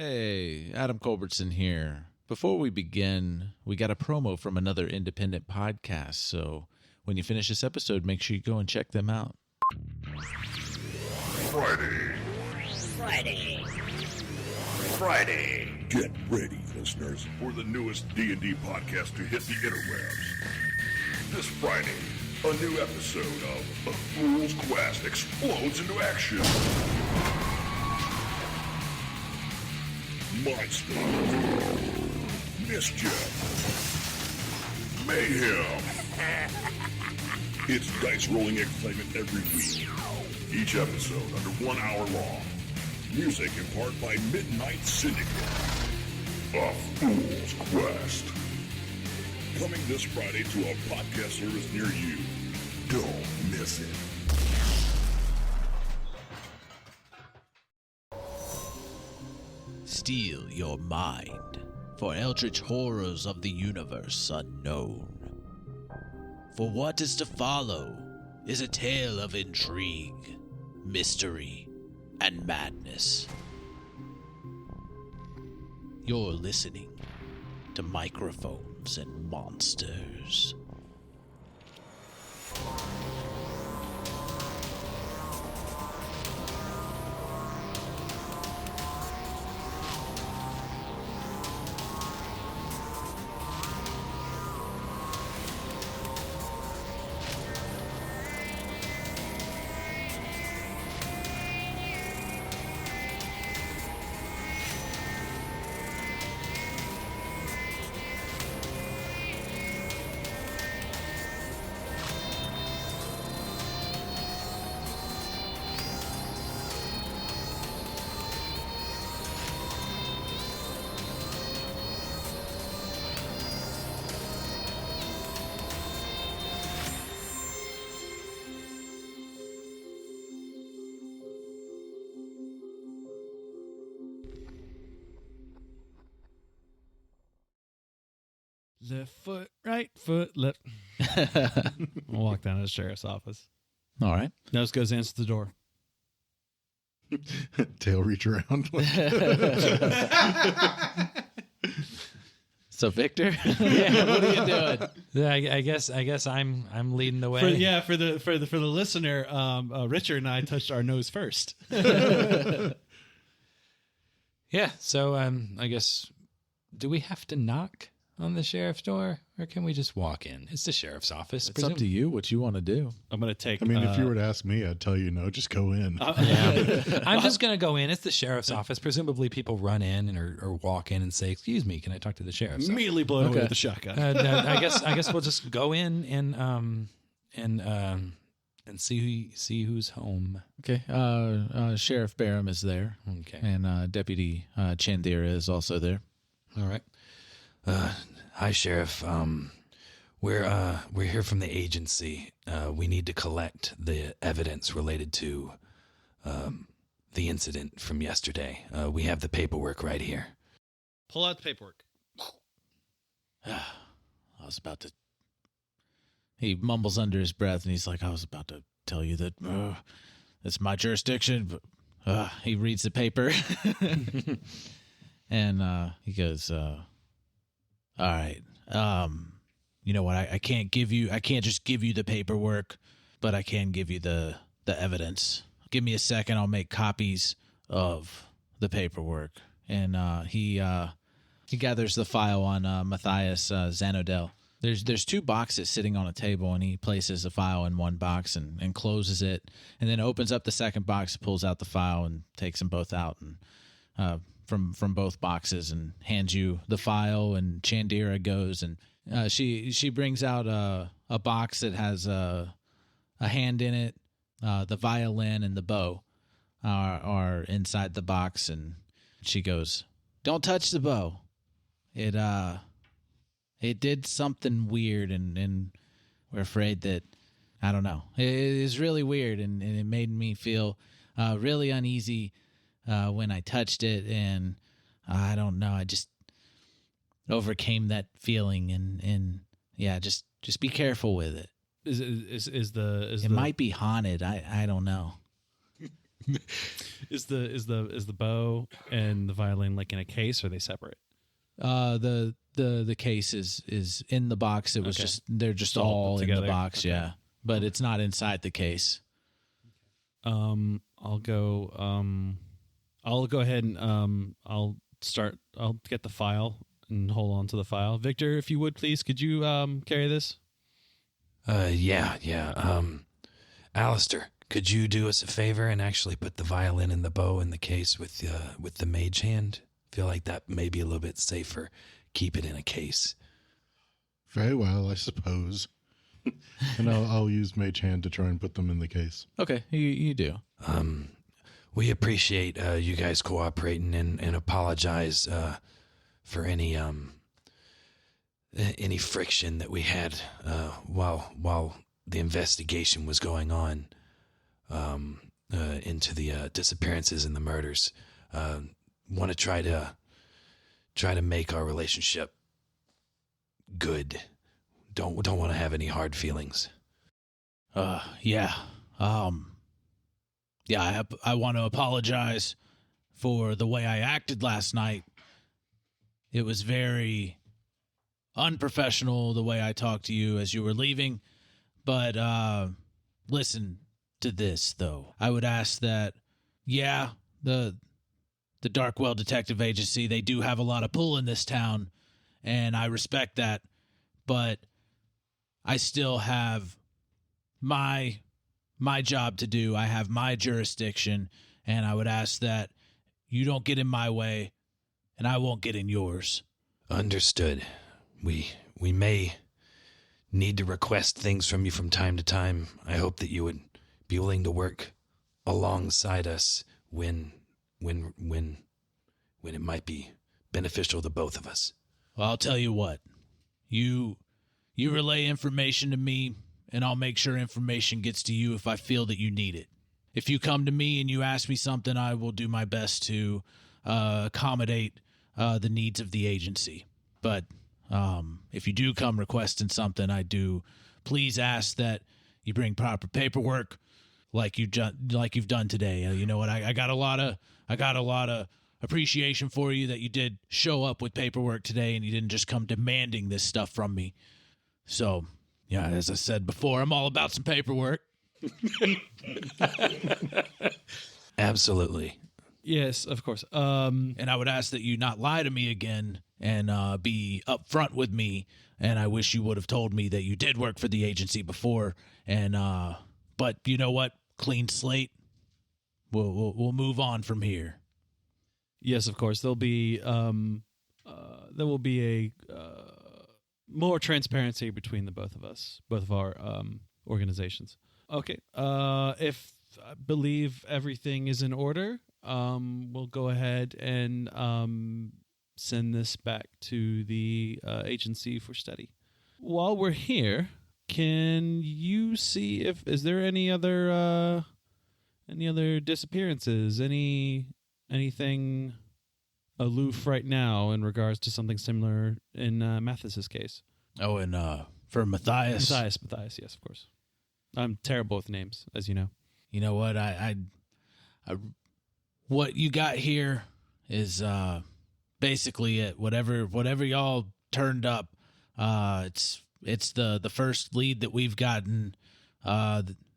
Hey, Adam Culbertson here. Before we begin, we got a promo from another independent podcast, so when you finish this episode, make sure you go and check them out. Friday. Get ready, listeners, for the newest D&D podcast to hit the interwebs. This Friday, a new episode of A Fool's Quest explodes into action. Monster, mischief, mayhem. It's dice rolling excitement every week. Each episode under 1 hour long. Music in part by Midnight Syndicate. A Fool's Quest. Coming this Friday to a podcast service near you. Don't miss it. Steal your mind for eldritch horrors of the universe unknown. For what is to follow is a tale of intrigue, mystery, and madness. You're listening to Microphones and Monsters. Left foot, right foot, left. We'll walk down to the sheriff's office. All right. Nose goes, answers the door. Tail reach around. So, Victor, yeah, what are you doing? Yeah, I guess I'm leading the way. For the listener, Richard and I touched our nose first. Yeah, so I guess, do we have to knock on the sheriff's door, or can we just walk in? It's the sheriff's office. It's up to you what you want to do. I'm going to take... I mean, if you were to ask me, I'd tell you no, just go in. Yeah. I'm just going to go in. It's the sheriff's office. Presumably people run in or walk in and say, excuse me, can I talk to the sheriff? So, immediately blow away with the shotgun. I guess we'll just go in and see who's home. Okay. Sheriff Barham is there. Okay. And Deputy Chandira is also there. All right. Hi, Sheriff. We're here from the agency. We need to collect the evidence related to the incident from yesterday. We have the paperwork right here. Pull out the paperwork. I was about to... He mumbles under his breath, and he's like, I was about to tell you that it's my jurisdiction, but he reads the paper. And he goes... all right. You know what? I can't just give you the paperwork, but I can give you the evidence. Give me a second. I'll make copies of the paperwork. And he gathers the file on Matthias Zanodel. There's two boxes sitting on a table, and he places the file in one box and closes it, and then opens up the second box, pulls out the file, and takes them both out and from both boxes and hands you the file. And Chandira goes and she brings out a box that has a hand in it. The violin and the bow are inside the box, and she goes, "Don't touch the bow. It did something weird, and we're afraid that, I don't know. It is really weird, and it made me feel really uneasy when I touched it, and I don't know. I just overcame that feeling, and yeah, just be careful with it. Is It might be haunted. I don't know." Is the bow and the violin like in a case, or are they separate? The case is in the box. It was Okay. they're just All all put in the together. box, Okay. yeah. But it's not inside the case. I'll go ahead and I'll get the file and hold on to the file. Victor, if you would please, could you carry this? Yeah. Aleister, could you do us a favor and actually put the violin and the bow in the case with the mage hand? Feel like that may be a little bit safer. Keep it in a case. Very well, I suppose. And I'll use Mage Hand to try and put them in the case. Okay, you do. We appreciate you guys cooperating and apologize for any friction that we had while the investigation was going on into the disappearances and the murders. Want to try to make our relationship good. Don't want to have any hard feelings. Yeah. Yeah, I want to apologize for the way I acted last night. It was very unprofessional the way I talked to you as you were leaving. But listen to this, though. I would ask that, yeah, the Darkwell Detective Agency, they do have a lot of pull in this town, and I respect that. But I still have my job to do. I have my jurisdiction, and I would ask that you don't get in my way, and I won't get in yours. Understood. We may need to request things from you from time to time. I hope that you would be willing to work alongside us when it might be beneficial to both of us. Well, I'll tell you what. You relay information to me, and I'll make sure information gets to you if I feel that you need it. If you come to me and you ask me something, I will do my best to accommodate the needs of the agency. But if you do come requesting something, I do please ask that you bring proper paperwork, like you've done today. You know what? I got a lot of appreciation for you that you did show up with paperwork today, and you didn't just come demanding this stuff from me. So, yeah, as I said before, I'm all about some paperwork. Absolutely. Yes, of course. And I would ask that you not lie to me again and be upfront with me. And I wish you would have told me that you did work for the agency before. And but you know what? Clean slate. We'll move on from here. Yes, of course. There will be a more transparency between the both of us, both of our organizations. Okay. If I believe everything is in order, we'll go ahead and send this back to the agency for study. While we're here, can you see is there any other disappearances? Anything aloof right now in regards to something similar in Mathis's case? Oh, and for Matthias. Matthias, yes, of course. I'm terrible with names, as you know. You know what? I what you got here is basically it. Whatever y'all turned up, it's the first lead that we've gotten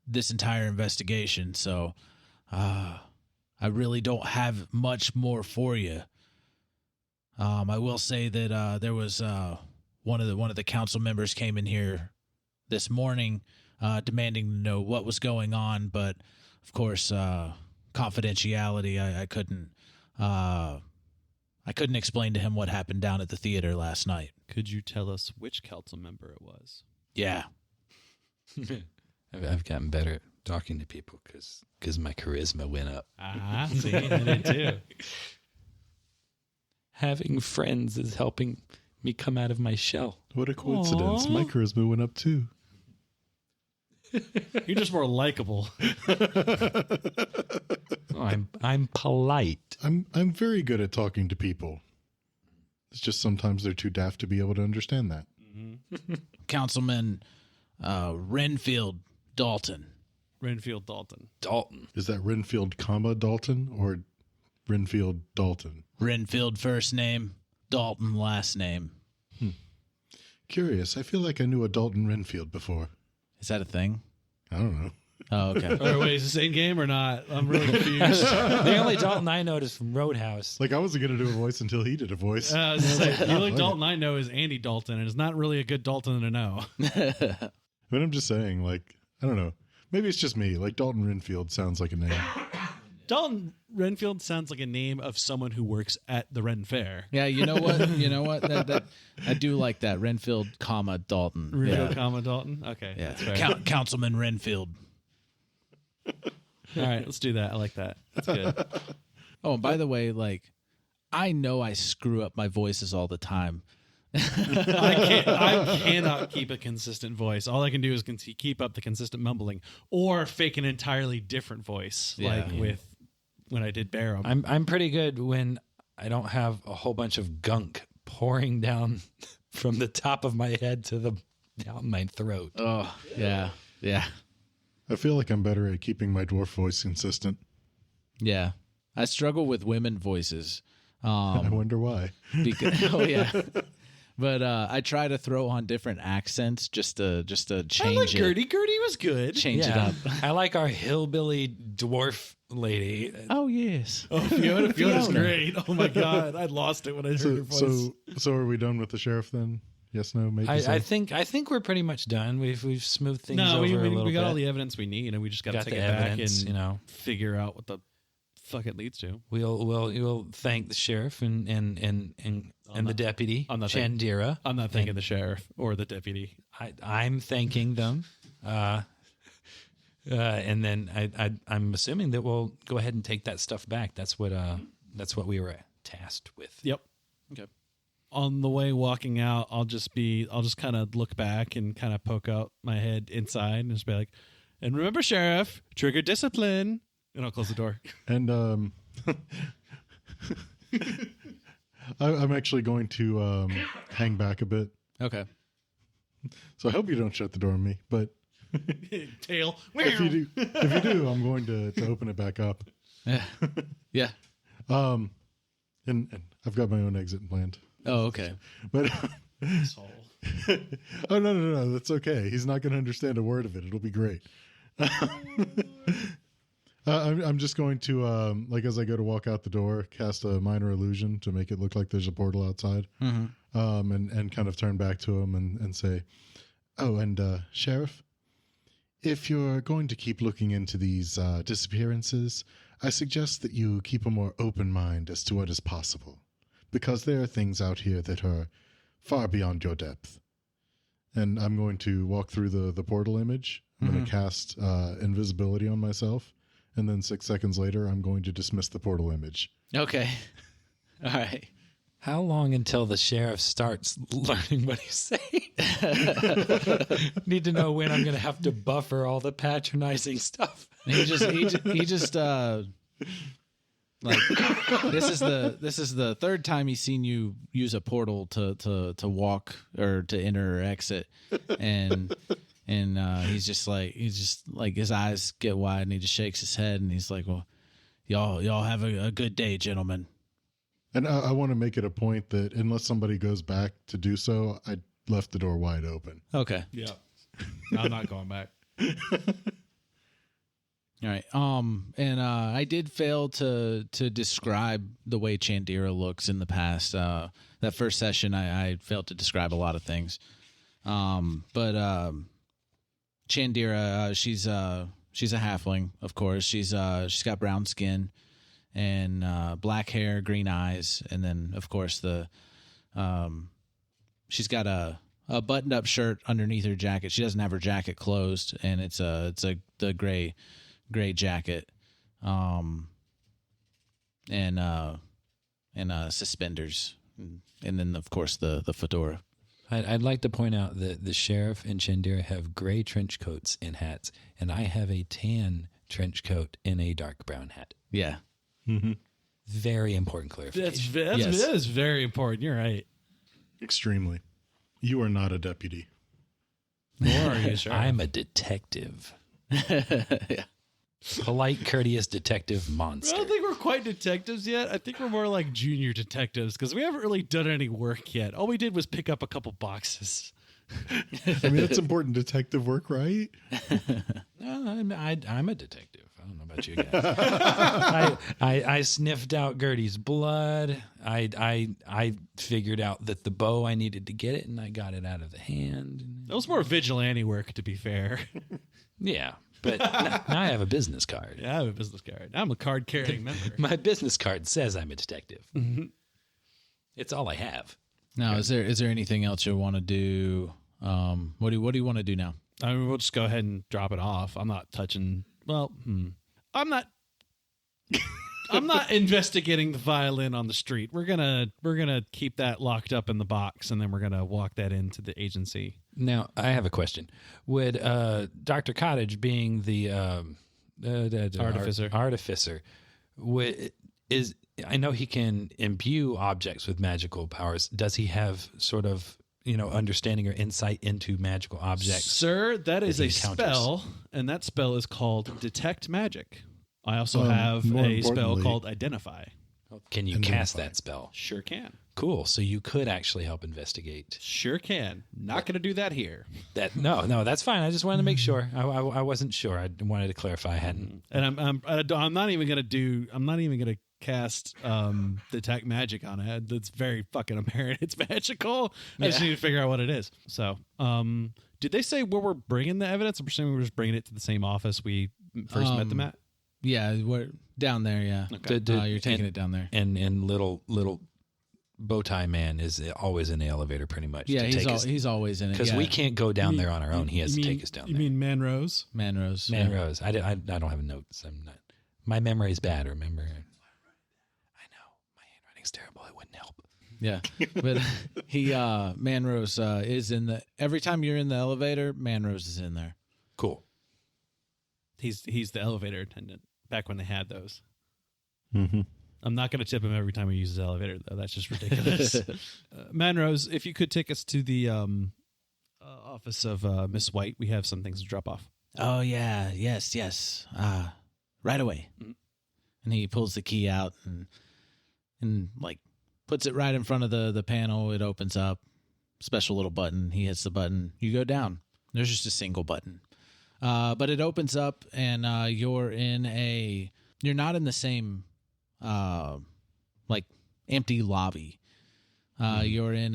this entire investigation. So I really don't have much more for you. I will say that there was one of the council members came in here this morning demanding to know what was going on, but of course confidentiality. I couldn't explain to him what happened down at the theater last night. Could you tell us which council member it was? Yeah. I've gotten better at talking to people because my charisma went up. Ah, see, I did too. Having friends is helping me come out of my shell. What a coincidence. My charisma went up too. You're just more likable. I'm polite. I'm very good at talking to people. It's just sometimes they're too daft to be able to understand that. Councilman Renfield Dalton. Renfield Dalton. Dalton. Is that Renfield, comma Dalton, or Renfield Dalton? Renfield first name, Dalton last name. Curious. I feel like I knew a Dalton Renfield before. Is that a thing? I don't know. Oh, okay. Or wait, is it the same game or not? I'm really confused. The only Dalton I know is from Roadhouse. Like, I wasn't going to do a voice until he did a voice. I was gonna say, the only Dalton I know is Andy Dalton, and it's not really a good Dalton to know. But I'm just saying, like, I don't know. Maybe it's just me. Like, Dalton Renfield sounds like a name. Dalton Renfield sounds like a name of someone who works at the Ren Fair. Yeah, you know what? That I do like that. Renfield, comma, Dalton. Renfield, comma Dalton. Okay, Yeah. that's fair. Councilman Renfield. All right, let's do that. I like that. That's good. Oh, and by the way, like, I know I screw up my voices all the time. I cannot keep a consistent voice. All I can do is keep up the consistent mumbling or fake an entirely different voice, with when I did Barham. I'm pretty good when I don't have a whole bunch of gunk pouring down from the top of my head to down my throat. Oh, yeah. Yeah. I feel like I'm better at keeping my dwarf voice consistent. Yeah. I struggle with women voices. I wonder why. Oh, yeah. But I try to throw on different accents just to change I like it. Gertie. Gertie was good. Change it up. I like our hillbilly dwarf lady. Oh, yes. Oh, Fiona's great. Oh my God, I lost it when I heard her voice. So are we done with the sheriff then? Yes, no, maybe. I think we're pretty much done. We've smoothed things over we a little got bit. all the evidence we need, and we just got to Got take the it back evidence, and figure out what the fuck it leads to. We'll thank the sheriff and the deputy, Chandira. I'm not thanking the sheriff or the deputy. I'm thanking them. And then I'm assuming that we'll go ahead and take that stuff back. That's what we were tasked with. Yep. Okay. On the way walking out, I'll just kind of look back and kind of poke out my head inside and just be like, and remember, Sheriff, trigger discipline. And I'll close the door. And I'm actually going to hang back a bit. Okay. So I hope you don't shut the door on me. But Tail. if you do, I'm going to open it back up. Yeah. And I've got my own exit planned. Oh, okay. But Asshole. oh no, that's okay. He's not going to understand a word of it. It'll be great. I'm just going to like as I go to walk out the door, cast a minor illusion to make it look like there's a portal outside, and kind of turn back to him and say, "Oh, and Sheriff, if you're going to keep looking into these disappearances, I suggest that you keep a more open mind as to what is possible, because there are things out here that are far beyond your depth." And I'm going to walk through the portal image. I'm going to cast invisibility on myself. And then 6 seconds later, I'm going to dismiss the portal image. Okay. All right. How long until the sheriff starts learning what he's saying? Need to know when I'm going to have to buffer all the patronizing stuff. He just like this is the third time he's seen you use a portal to walk or to enter or exit, and he's just like his eyes get wide and he just shakes his head and he's like, "Well, y'all have a good day, gentlemen." And I want to make it a point that unless somebody goes back to do so, I left the door wide open. Okay. Yeah. I'm not going back. All right. And I did fail to describe the way Chandira looks in the past. That first session, I failed to describe a lot of things. But Chandira, she's a halfling, of course. She's got brown skin and black hair, green eyes, and then of course she's got a buttoned up shirt underneath her jacket. She doesn't have her jacket closed, and it's the gray jacket, and suspenders, and then of course the fedora. I'd like to point out that the sheriff and Chandira have gray trench coats and hats, and I have a tan trench coat and a dark brown hat. Yeah. Mm-hmm. Very important clarification. Yes. That is very important. You're right. Extremely. You are not a deputy. Nor are you, sure. I'm a detective. Yeah. Polite, courteous detective monster. I don't think we're quite detectives yet. I think we're more like junior detectives because we haven't really done any work yet. All we did was pick up a couple boxes. I mean, it's important detective work, right? No, I'm a detective. I don't know about you guys. I sniffed out Gertie's blood. I figured out that the bow, I needed to get it, and I got it out of the hand. That was more vigilante work, to be fair. Yeah, but now I have a business card. Yeah, I have a business card. I'm a card-carrying member. My business card says I'm a detective. It's all I have. Now, is there anything else you want to do? What do you want to do now? I mean, we'll just go ahead and drop it off. I'm not touching. Well, I'm not. I'm not investigating the violin on the street. We're gonna keep that locked up in the box, and then we're gonna walk that into the agency. Now, I have a question. Would Dr. Cottage, being the artificer, I know he can imbue objects with magical powers. Does he have sort of, understanding or insight into magical objects? Sir, that is he a encounters? spell, and that spell is called Detect Magic. I also have more a spell importantly- called Identify. Can you Identify. cast that spell? Sure can. Cool. So you could actually help investigate. Sure can. Not going to do that here. That no, that's fine. I just wanted to make sure. I wasn't sure. I wanted to clarify. I hadn't. And I'm not even going to cast Detect Magic on it. That's very fucking apparent. It's magical. I just need to figure out what it is. So, did they say where we're bringing the evidence? I'm presuming we're just bringing it to the same office we first met them at. Yeah, we're down there. Yeah, Okay. You're taking it down there. And little bow tie man is always in the elevator, pretty much. Yeah, to he's always in it. because yeah. we can't go down there on our own. He has to take us down You there. mean Manrose? Manrose. Man yeah. Rose. I don't have notes. I'm not. My memory is bad. Remember. I know my handwriting's terrible. It wouldn't help. Yeah, but Manrose is in the. Every time you're in the elevator, Manrose is in there. Cool. He's the elevator attendant. Back when they had those. Mm-hmm. I'm not going to tip him every time he uses the elevator, though. That's just ridiculous. Manrose, if you could take us to the office of Miss White, we have some things to drop off. Oh yeah, yes. Right away. Mhm. And he pulls the key out and like puts it right in front of the panel. It opens up. Special little button. He hits the button. You go down. There's just a single button. But it opens up and you're not in the same like empty lobby. You're in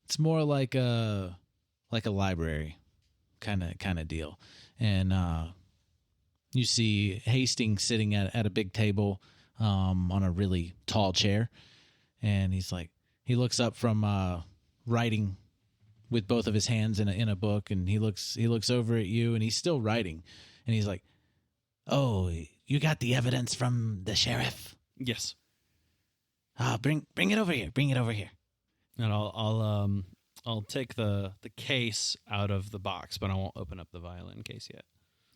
it's more like a library kind of deal. And you see Hastings sitting at a big table on a really tall chair, and he looks up from writing with both of his hands in a book, and he looks over at you, and he's still writing, and he's like, "Oh, you got the evidence from the sheriff? Yes. Bring it over here. Bring it over here." And I'll take the case out of the box, but I won't open up the violin case yet.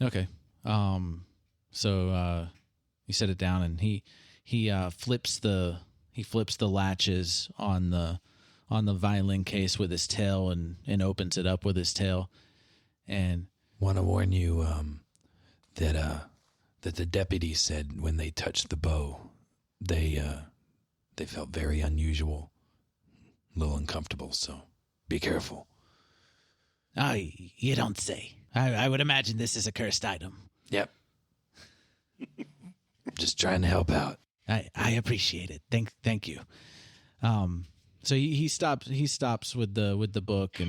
Okay. So you set it down, and he flips the latches on the violin case with his tail and opens it up with his tail. And Want to warn you that the deputy said when they touched the bow, they felt very unusual, a little uncomfortable. So be careful. you don't say. I would imagine this is a cursed item. Yep. Just trying to help out. I appreciate it. Thank you. So he stops with the book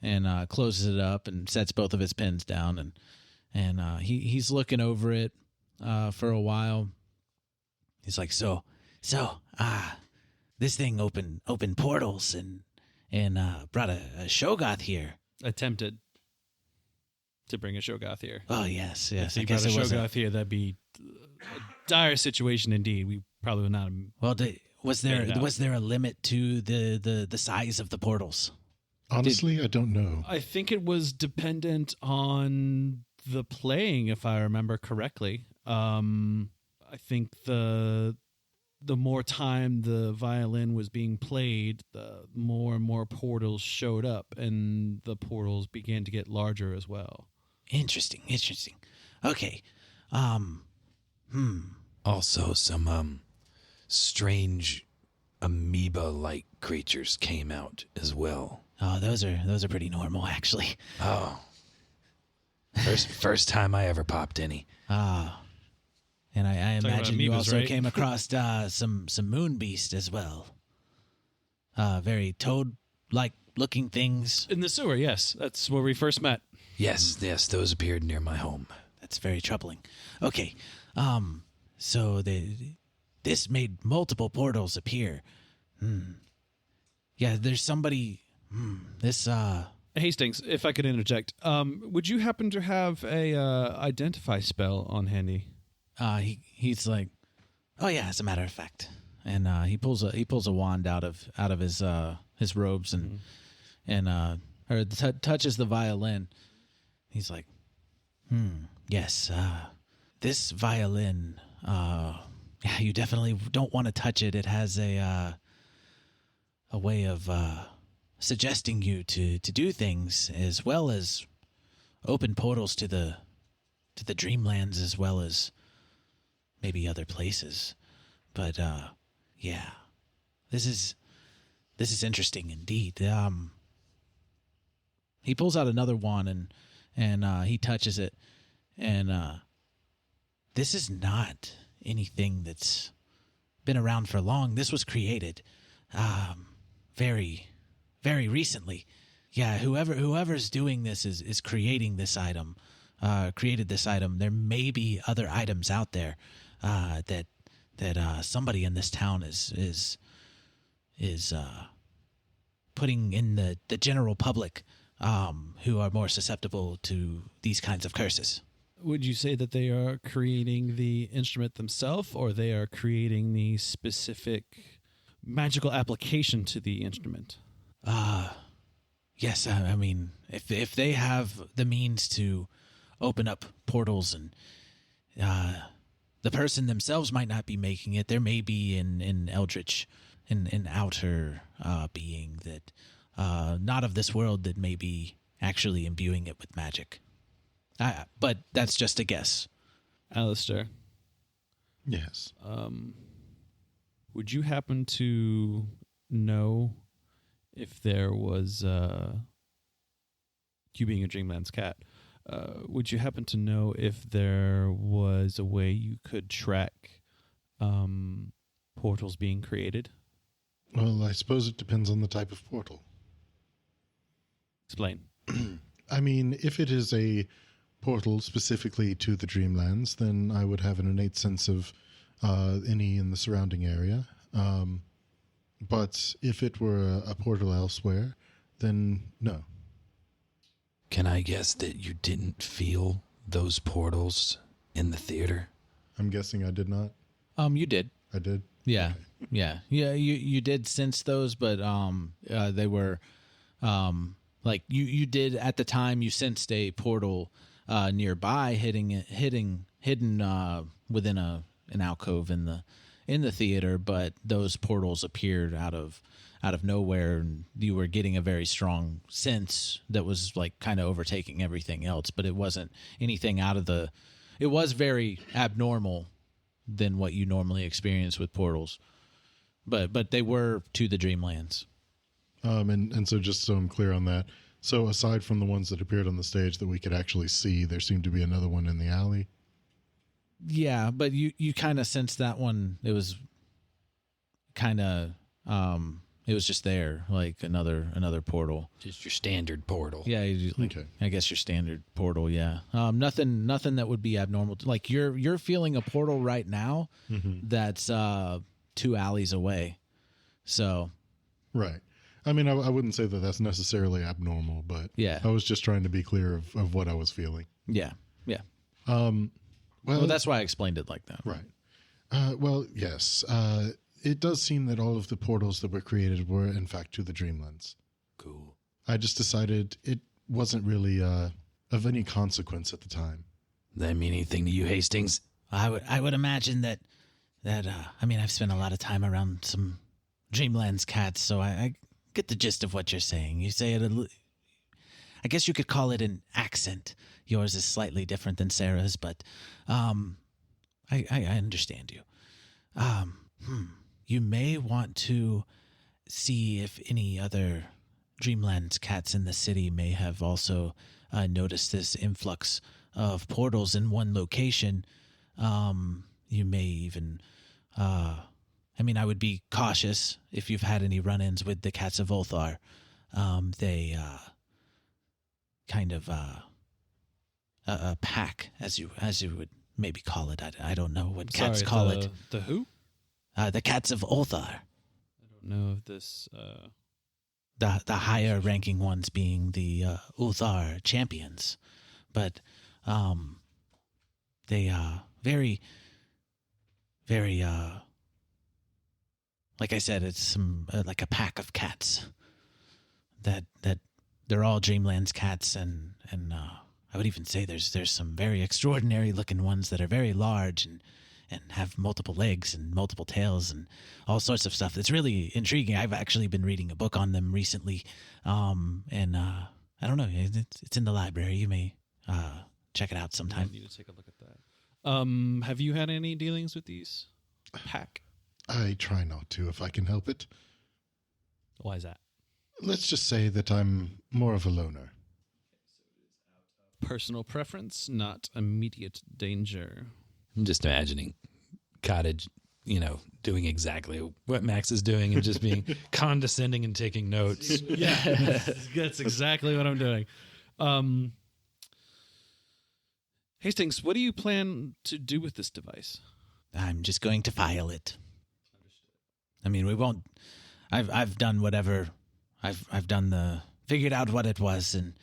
and closes it up and sets both of his pens down and he's looking over it for a while. He's like, so this thing opened portals and brought a Shoggoth here. Attempted to bring a Shoggoth here. Oh yes. If I he guess brought it a was Shoggoth here, that'd be a dire situation indeed. We probably would not. Well, was Fade it out. there a limit to the size of the portals? Honestly, I don't know. I think it was dependent on the playing, if I remember correctly. I think the more time the violin was being played, the more and more portals showed up, and the portals began to get larger as well. Interesting. Okay. Also, some strange amoeba-like creatures came out as well. Oh, those are pretty normal, actually. Oh, first time I ever popped any. Ah. And I imagine you amoebas, also right? came across some moon beast as well. Very toad-like looking things. In the sewer, yes. That's where we first met. Yes, those appeared near my home. That's very troubling. Okay. So this made multiple portals appear. Yeah, there's somebody. This. Hastings, if I could interject, would you happen to have a identify spell on handy? He's like, oh yeah, as a matter of fact, and he pulls a wand out of his robes and touches the violin. He's like, yes, this violin. Yeah, you definitely don't want to touch it. It has a way of suggesting you to do things, as well as open portals to the dreamlands, as well as maybe other places. But yeah, this is interesting indeed. He pulls out another wand and he touches it, and this is not anything that's been around for long. This was created very, very recently. Yeah, whoever's doing this is creating this item, created this item. There may be other items out there that somebody in this town is putting in the general public, who are more susceptible to these kinds of curses. Would you say that they are creating the instrument themselves, or they are creating the specific magical application to the instrument? Yes, I mean, if they have the means to open up portals, and the person themselves might not be making it, there may be an eldritch, an outer being that not of this world that may be actually imbuing it with magic. But that's just a guess. Aleister, Yes. would you happen to know if there was, you being a Dreamlands cat, would you happen to know if there was a way you could track portals being created? Well, I suppose it depends on the type of portal. Explain. I mean, if it is a portal specifically to the Dreamlands, then I would have an innate sense of any in the surrounding area. But if it were a portal elsewhere, then no. Can I guess that you didn't feel those portals in the theater? I'm guessing I did not. You did. I did. Yeah. Yeah. You did sense those, but they were like you did at the time. You sensed a portal nearby, hidden within an alcove in the theater, but those portals appeared out of nowhere, and you were getting a very strong sense that was like kind of overtaking everything else. But it wasn't anything out of the. It was very abnormal than what you normally experience with portals, but they were to the Dreamlands. And so just so I'm clear on that, so aside from the ones that appeared on the stage that we could actually see, there seemed to be another one in the alley. Yeah, but you kind of sensed that one. It was kind of it was just there, like another portal. Just your standard portal. Yeah, Okay. I guess your standard portal. Yeah, nothing that would be abnormal. Like you're feeling a portal right now that's 2 alleys away. So Right. I mean, I wouldn't say that that's necessarily abnormal, but Yeah. I was just trying to be clear of what I was feeling. yeah. Well, Well, that's why I explained it like that. right. Well, yes. It does seem that all of the portals that were created were, in fact, to the Dreamlands. Cool. I just decided it wasn't really of any consequence at the time. That mean anything to you, Hastings? I would imagine that I mean, I've spent a lot of time around some Dreamlands cats, so I get the gist of what you're saying. You say it. I guess you could call it an accent. Yours is slightly different than Sarah's, but I understand you. You may want to see if any other Dreamlands cats in the city may have also noticed this influx of portals in one location. You may even, I would be cautious if you've had any run-ins with the cats of Ulthar. They kind of a pack, as you would maybe call it. I don't know what cats call it. The who? The cats of Ulthar. I don't know if this. The higher ranking ones being the Ulthar champions, but they are very, very. Like I said, it's some like a pack of cats. That they're all Dreamlands cats, and I would even say there's some very extraordinary looking ones that are very large and have multiple legs and multiple tails and all sorts of stuff. It's really intriguing. I've actually been reading a book on them recently, and I don't know. It's in the library. You may check it out sometime. I need to take a look at that. Have you had any dealings with these pack? I try not to if I can help it. Why is that? Let's just say that I'm more of a loner. Personal preference, not immediate danger. I'm just imagining Cottage, doing exactly what Max is doing and just being condescending and taking notes. Yeah, that's exactly what I'm doing. Hastings, what do you plan to do with this device? I'm just going to file it. We won't. I've done whatever. I've done figured out what it was and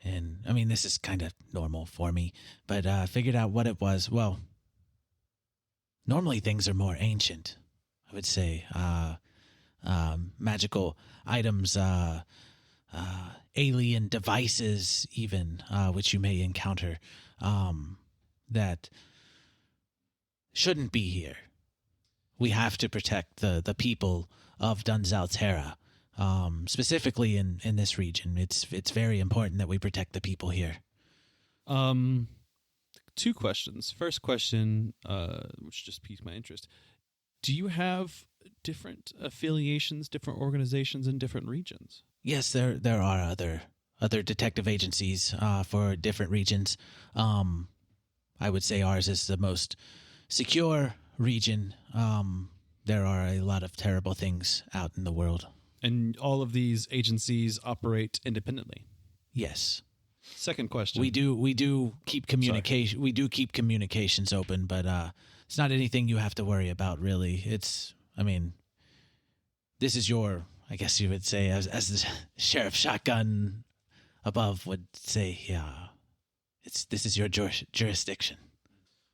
this is kind of normal for me, but figured out what it was. Well, normally things are more ancient, I would say. Magical items, alien devices even, which you may encounter, that shouldn't be here. We have to protect the people of Dunzalterra. Specifically in this region, it's very important that we protect the people here. Two questions. First question, which just piqued my interest. Do you have different affiliations, different organizations in different regions? Yes, there are other detective agencies for different regions. I would say ours is the most secure region. There are a lot of terrible things out in the world. And all of these agencies operate independently? Yes. Second question. We do keep communication. Sorry. We do keep communications open, but it's not anything you have to worry about, really. This is your, I guess you would say, as the Sheriff Shotgun above would say, this is your jurisdiction.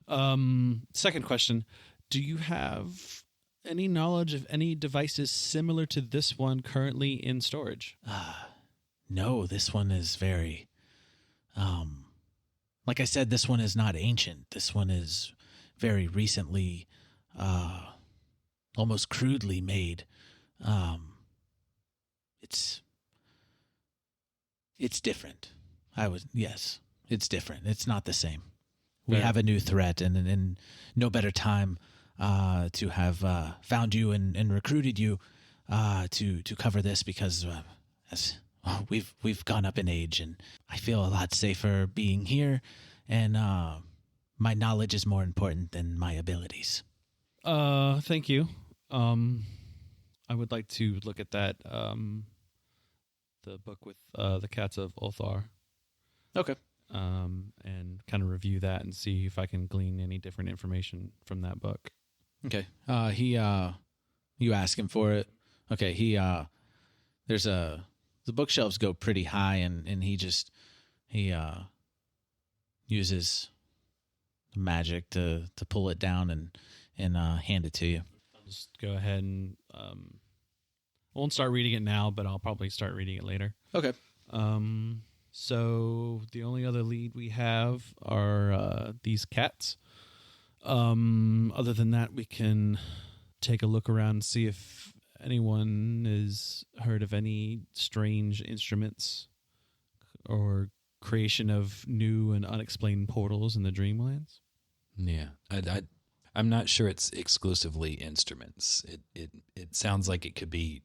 Second question. Do you have any knowledge of any devices similar to this one currently in storage? No, this one is very, like I said, this one is not ancient. This one is very recently, almost crudely made. It's different. Yes, it's different. It's not the same. We have a new threat, and no better time to have found you and recruited you to cover this, because we've gone up in age, and I feel a lot safer being here, and my knowledge is more important than my abilities. Thank you. I would like to look at that the book with the Cats of Ulthar. Okay. And kind of review that and see if I can glean any different information from that book. Okay. You ask him for it. Okay. The bookshelves go pretty high, and he uses magic to pull it down and hand it to you. I'll just go ahead and I won't start reading it now, but I'll probably start reading it later. Okay. So the only other lead we have are these cats. Other than that, we can take a look around and see if anyone has heard of any strange instruments or creation of new and unexplained portals in the Dreamlands? Yeah, I'm not sure it's exclusively instruments. It sounds like it could be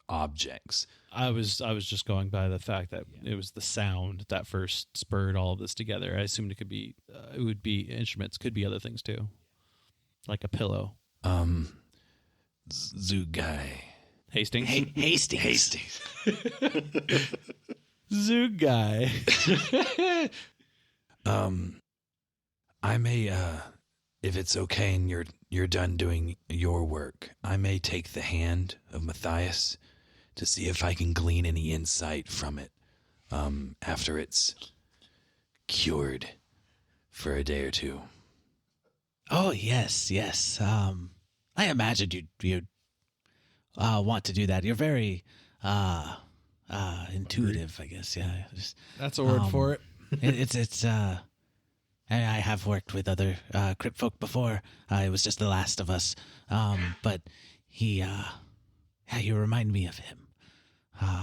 objects. I was just going by the fact that it was the sound that first spurred all of this together. I assumed it would be instruments, could be other things too, like a pillow. Zugai. Hastings. Hastings. Zugai. I may, if it's okay and you're done doing your work, I may take the hand of Matthias to see if I can glean any insight from it after it's cured for a day or two. Oh, yes. I imagined you'd want to do that. You're very intuitive, I guess. Yeah. That's a word for it. It's I have worked with other crypt folk before. It was just The Last of Us. But you remind me of him.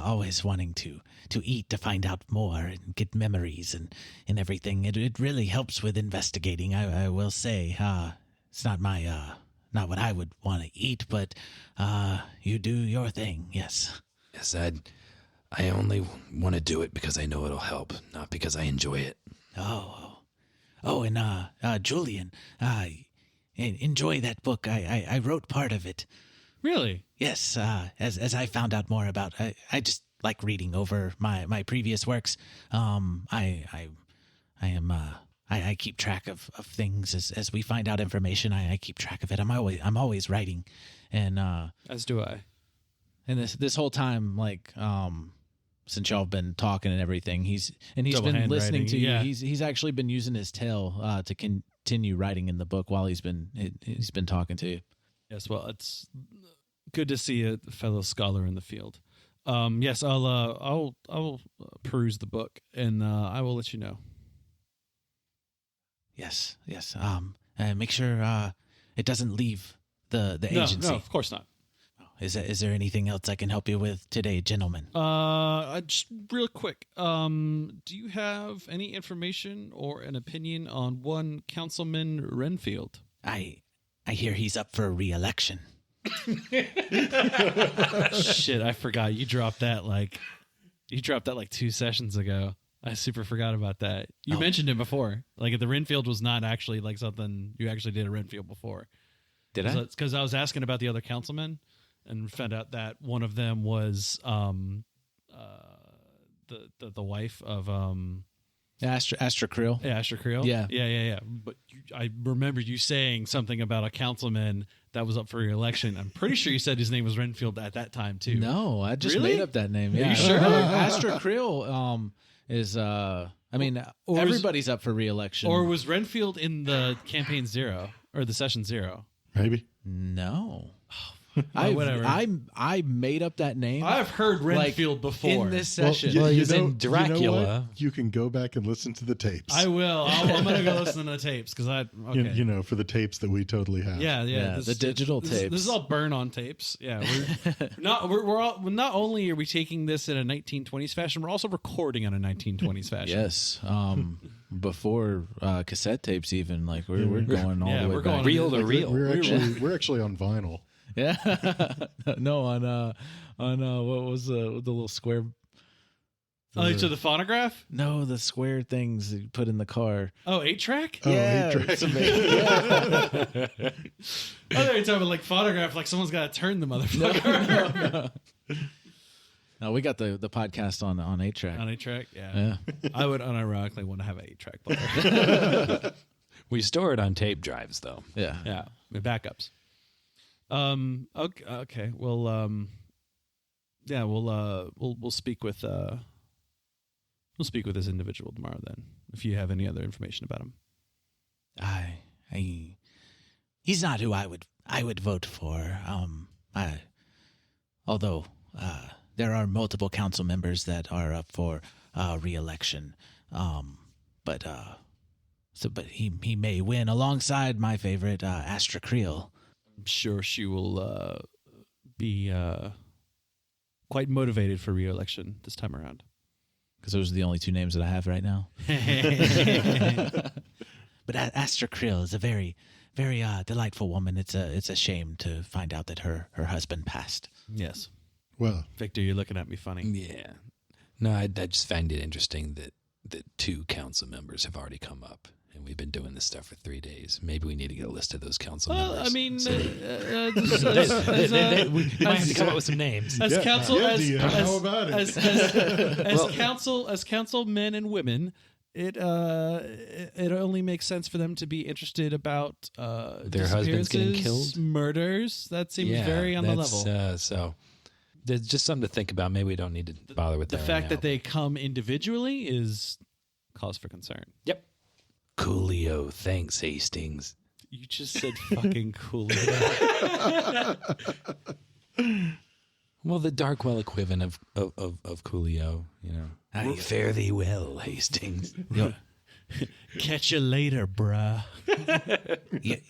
Always wanting to eat to find out more and get memories and everything. It really helps with investigating. I will say, it's not not what I would want to eat, but you do your thing. Yes. Yes, I only want to do it because I know it'll help, not because I enjoy it. Oh, and Julian, enjoy that book. I wrote part of it. Really? Yes, as I found out more about, I just like reading over my previous works. I keep track of things as we find out information. I keep track of it. I'm always writing, and As do I. and this whole time, like since y'all have been talking and everything, he's been listening to you. yeah. He's actually been using his tail to continue writing in the book while he's been talking to you. Yes, well, it's good to see a fellow scholar in the field. Yes, I'll peruse the book and I will let you know. Yes. And make sure it doesn't leave the agency. No, of course not. Is there anything else I can help you with today, gentlemen? Just real quick. Do you have any information or an opinion on one Councilman Renfield? I hear he's up for re-election. Shit, I forgot. You dropped that like 2 sessions ago. I super forgot about that. You mentioned it before. Like the Renfield was not actually like something you actually did a Renfield before. Did I? Because I was asking about the other councilmen and found out that one of them was the wife of Astra Creel. Yeah, Astra Creel. Yeah. But I remember you saying something about a councilman that was up for re-election. I'm pretty sure you said his name was Renfield at that time too. No, I just Really? made up that name. Are Yeah. you sure? Astra Creel is everybody's up for re-election. Or was Renfield in the campaign 0 or the session 0? Maybe. No. Whatever. I made up that name. I've heard Renfield before. in this session. He's in Dracula. You know what? You can go back and listen to the tapes. I will. I'm gonna go listen to the tapes because okay. You know, for the tapes that we totally have. Yeah, the digital tapes. This is all burn on tapes. Yeah, we're all, not only are we taking this in a 1920s fashion, we're also recording in a 1920s fashion. Yes. Before cassette tapes, even like we're going all the way we're back. going Reel to reel. We're actually on vinyl. Yeah. No, on what was the little square? Oh, to the phonograph? No, the square things you put in the car. Oh, 8-track? Oh, Yeah, 8-track. it's amazing. Yeah. I thought you were talking about like phonograph, like someone's got to turn the motherfucker. No, we got the podcast on 8-track. On 8-track? Yeah. Yeah. I would unironically want to have an 8-track player. We store it on tape drives, though. Yeah. Yeah, with backups. Okay. Well, yeah, we'll speak with this individual tomorrow then. If you have any other information about him. He's not who I would vote for. Although there are multiple council members that are up for re-election. But he may win alongside my favorite Astra Creel. I'm sure she will be quite motivated for re-election this time around. because those are the only two names that I have right now. But Aleister Krill is a very, very delightful woman. It's a shame to find out that her husband passed. Yes. Well, Victor, you're looking at me funny. Yeah. No, I just find it interesting that 2 council members have already come up, and we've been doing this stuff for 3 days. Maybe we need to get a list of those council members. I mean, We might have to come up with some names. as council, how about it? as council men and women, it only makes sense for them to be interested about Their husbands getting disappearances, killed? murders. That seems very on the level. So there's just something to think about. Maybe we don't need to bother with The that fact right that now. they come individually is cause for concern. Yep. Coolio, thanks, Hastings. You just said fucking cool. Well, the Darkwell equivalent of Coolio, you know. I fare thee well, Hastings. Catch you later, bruh.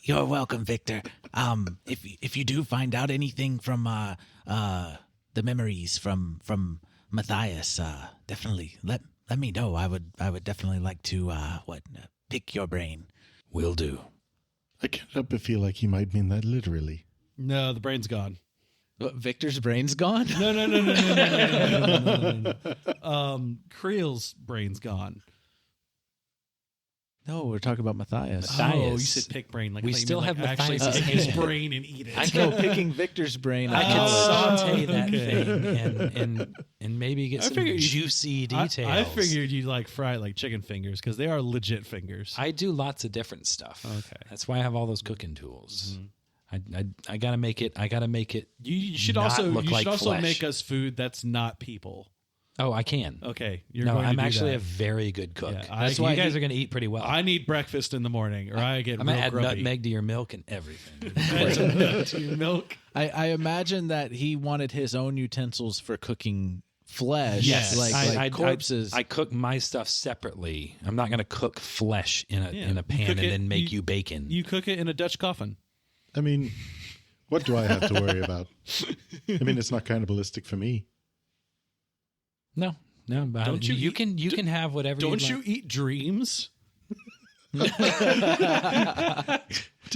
You're welcome, Victor. If you do find out anything from the memories from Matthias, definitely let me know. I would definitely like to pick your brain. Will do. I can't help but feel like he might mean that literally. No, the brain's gone. What, Victor's brain's gone? No. Creel's brain's gone. No, we're talking about Matthias. Matthias. Oh, you said pick brain. Like We I thought you still meant, have like, actually Matthias' pick his hand. brain and eat it. I No, can picking Victor's brain. I can Oh, saute that okay. thing and maybe get I some figured you- juicy details. I figured you'd like fry it like chicken fingers because they are legit fingers. I do lots of different stuff. Okay. That's why I have all those cooking tools. I gotta make it. You should not also look like flesh. make us food that's not people. Oh, I can. Okay, you're No, going to I'm do actually that. a very good cook. Yeah, That's why you guys are going to eat pretty well. I need breakfast in the morning, or I get I'm real gonna add grubby. nutmeg to your milk and everything. Add some nut to your milk. I imagine that he wanted his own utensils for cooking flesh. Yes. like corpses. I cook my stuff separately. I'm not going to cook flesh in a Yeah. pan Cook and it- then make you bacon. You cook it in a Dutch coffin. I mean, what do I have to worry about? I mean, it's not cannibalistic for me. No, but Don't you you eat- can have whatever. Don't you'd you like. eat dreams? What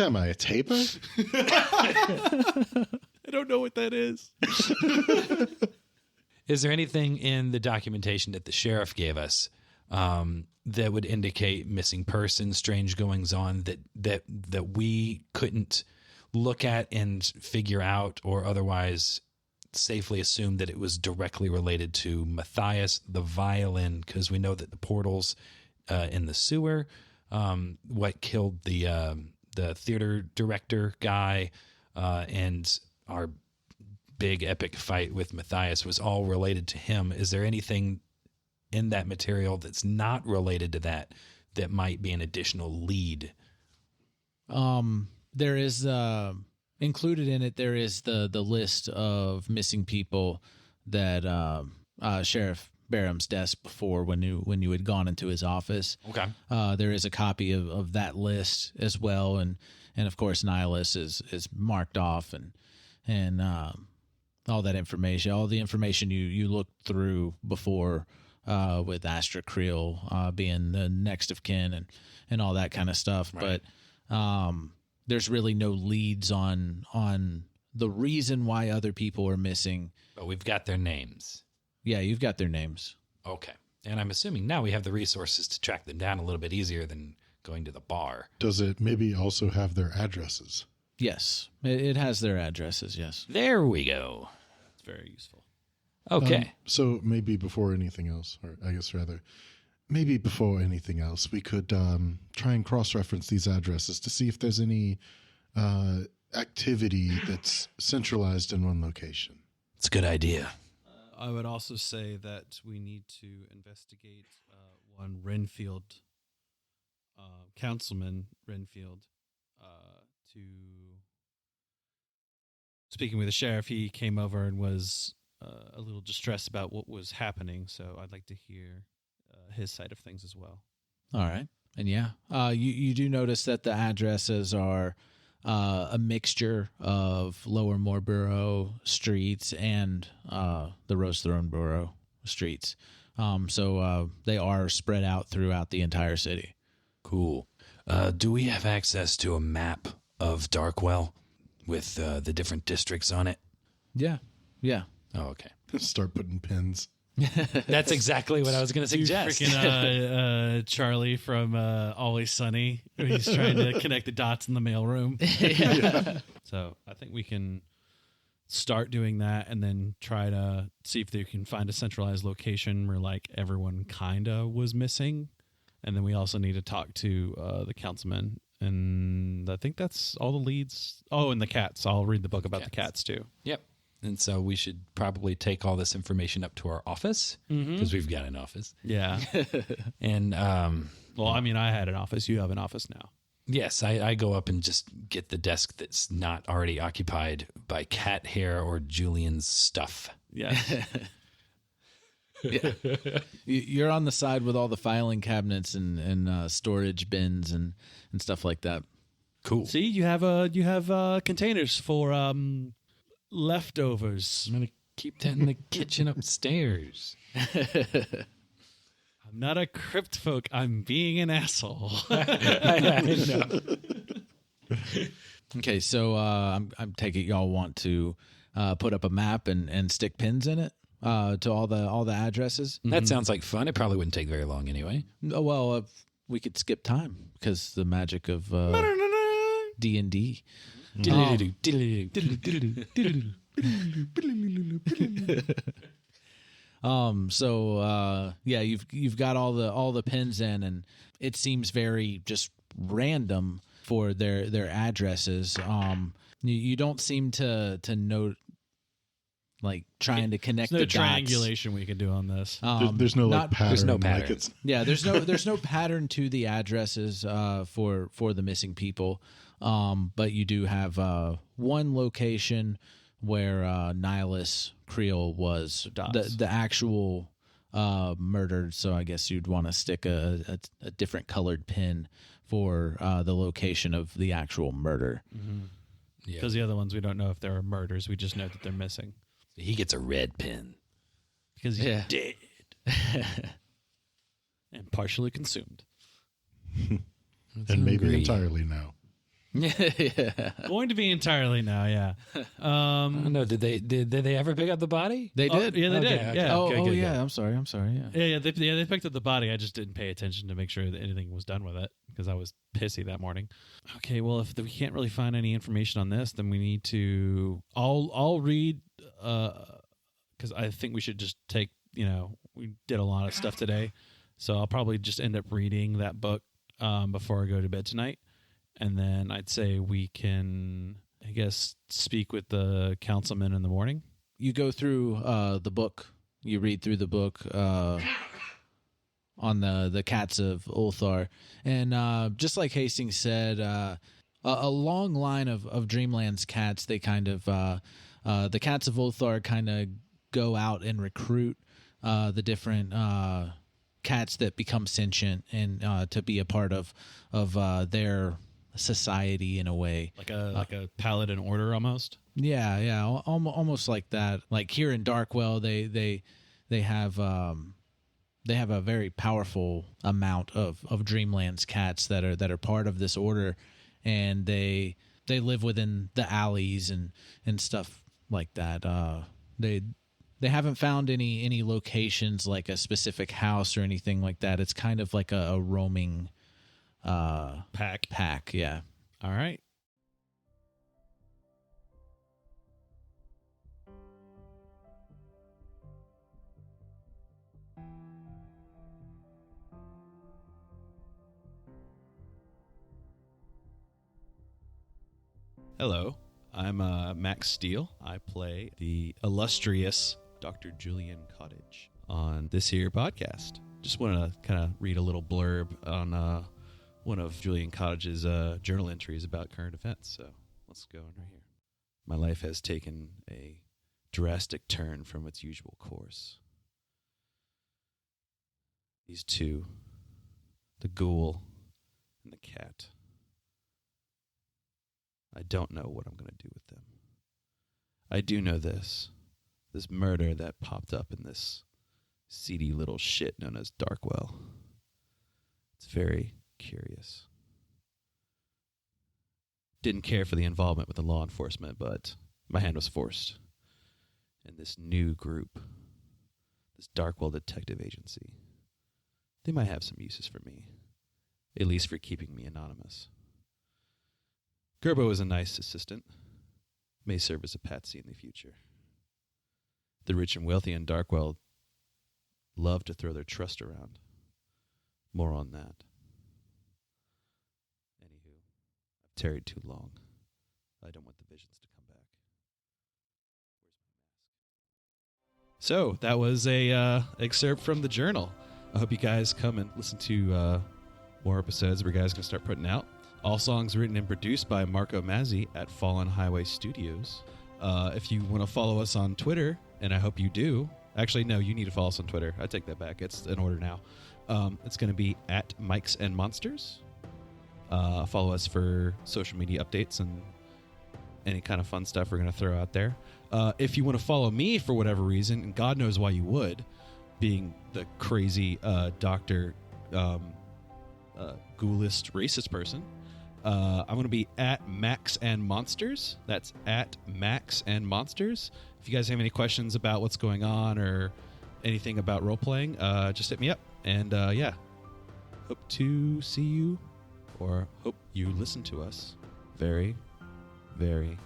am I, a taper? I don't know what that is. Is there anything in the documentation that the sheriff gave us that would indicate missing persons, strange goings on that we couldn't look at and figure out, or otherwise safely assume that it was directly related to Matthias, the violin, because we know that the portals in the sewer, what killed the theater director guy, and our big epic fight with Matthias was all related to him. Is there anything in that material that's not related to that might be an additional lead? There is included in it. There is the list of missing people that Sheriff Barham's desk before when you had gone into his office. Okay. There is a copy of that list as well, and of course Nihilus is marked off and all that information, all the information you looked through before with Aleister Krill being the next of kin and all that kind of stuff, Right. but there's really no leads on the reason why other people are missing. But we've got their names. Yeah, you've got their names. Okay. And I'm assuming now we have the resources to track them down a little bit easier than going to the bar. Does it maybe also have their addresses? Yes, it has their addresses. Yes. There we go. It's very useful. Okay. So maybe before anything else, or I guess rather, maybe before anything else, we could try and cross-reference these addresses to see if there's any activity that's centralized in one location. It's a good idea. I would also say that we need to investigate one Renfield, Councilman Renfield, to... Speaking with the sheriff, he came over and was a little distressed about what was happening, so I'd like to hear his side of things as well. All right. And yeah, you do notice that the addresses are a mixture of Lower Moorborough streets and the Rose Throne Borough streets. So they are spread out throughout the entire city. Cool. Do we have access to a map of Darkwell with the different districts on it? Yeah. Oh, okay. Start putting pins. That's exactly what I was going to suggest. Freaking Charlie from Always Sunny. He's trying to connect the dots in the mailroom. So I think we can start doing that and then try to see if they can find a centralized location where like everyone kind of was missing. And then we also need to talk to the councilman. And I think that's all the leads. Oh, and the cats. I'll read the book about the cats too. Yep. And so we should probably take all this information up to our office because we've got an office. Yeah. And Well, I mean, I had an office. You have an office now. yes, I go up and just get the desk that's not already occupied by cat hair or Julian's stuff. Yeah. Yeah. You're on the side with all the filing cabinets and storage bins and stuff like that. Cool. See, you have containers for leftovers. I'm going to keep that in the kitchen upstairs. I'm not a crypt folk. I'm being an asshole. I know. Okay, so I'm taking y'all want to put up a map and stick pins in it to all the addresses. That sounds like fun. It probably wouldn't take very long anyway. Oh, well, we could skip time because the magic of D&D. So yeah, you've got all the pins in, and it seems very just random for their addresses. You don't seem to note like trying to connect There's no the dots. triangulation we could do on this. There's no not- pattern. there's no Like pattern. it's Yeah, there's no pattern to the addresses for the missing people, but you do have one location where Nihilus Creel was the actual murdered. So I guess you'd want to stick a different colored pin for the location of the actual murder. Because the other ones, we don't know if there are murders. We just know that they're missing. He gets a red pin. Because he's Yeah. dead. And partially consumed. and maybe hungry. entirely now. Yeah, Going to be entirely now, yeah. I don't know. Did they ever pick up the body? they did. Yeah, they Okay, did. okay. Yeah. Oh, good, yeah. good. I'm sorry. Yeah. Yeah, they picked up the body. I just didn't pay attention to make sure that anything was done with it because I was pissy that morning. Okay, well, if we can't really find any information on this, then we need to. I'll read because I think we should just take. We did a lot of stuff today, so I'll probably just end up reading that book before I go to bed tonight, and then I'd say we can, I guess, speak with the councilman in the morning. You go through the book. You read through the book on the cats of Ulthar, and just like Hastings said, a long line of Dreamland's cats. They kind of the cats of Ulthar kind of go out and recruit the different cats that become sentient and to be a part of their society in a way. Like a paladin order almost. Yeah, almost like that. Like here in Darkwell, they have a very powerful amount of Dreamland's cats that are part of this order, and they live within the alleys and stuff like that. They haven't found any locations like a specific house or anything like that. It's kind of like a roaming pack. Yeah. All right. Hello, I'm Max Steele. I play the illustrious Dr. Julian Cottage on this here podcast. Just want to kind of read a little blurb on one of Julian Cottage's journal entries about current events. So let's go on right here. My life has taken a drastic turn from its usual course. These two, the ghoul and the cat, I don't know what I'm going to do with them. I do know this murder that popped up in this seedy little shit known as Darkwell. It's very curious. Didn't care for the involvement with the law enforcement, but my hand was forced. And this new group, this Darkwell Detective Agency, they might have some uses for me, at least for keeping me anonymous. Gerbo is a nice assistant, may serve as a patsy in the future. The rich and wealthy in Darkwell love to throw their trust around. More on that. Anywho, I've tarried too long. I don't want the visions to come back. Where's my mask? So, that was a excerpt from the journal. I hope you guys come and listen to more episodes where guys can start putting out. All songs written and produced by Marco Mazzei at Fallen Highway Studios. If you want to follow us on Twitter, and I hope you do. Actually, no, you need to follow us on Twitter. I take that back. It's in order now. It's going to be at Mikes and Monsters. Follow us for social media updates and any kind of fun stuff we're going to throw out there. If you want to follow me for whatever reason, and God knows why you would, being the crazy doctor, ghoulist, racist person, I'm going to be at Max and Monsters. That's at Max and Monsters. If you guys have any questions about what's going on or anything about role-playing, just hit me up. And yeah, hope to see you, or hope you listen to us very, very,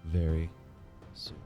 very soon.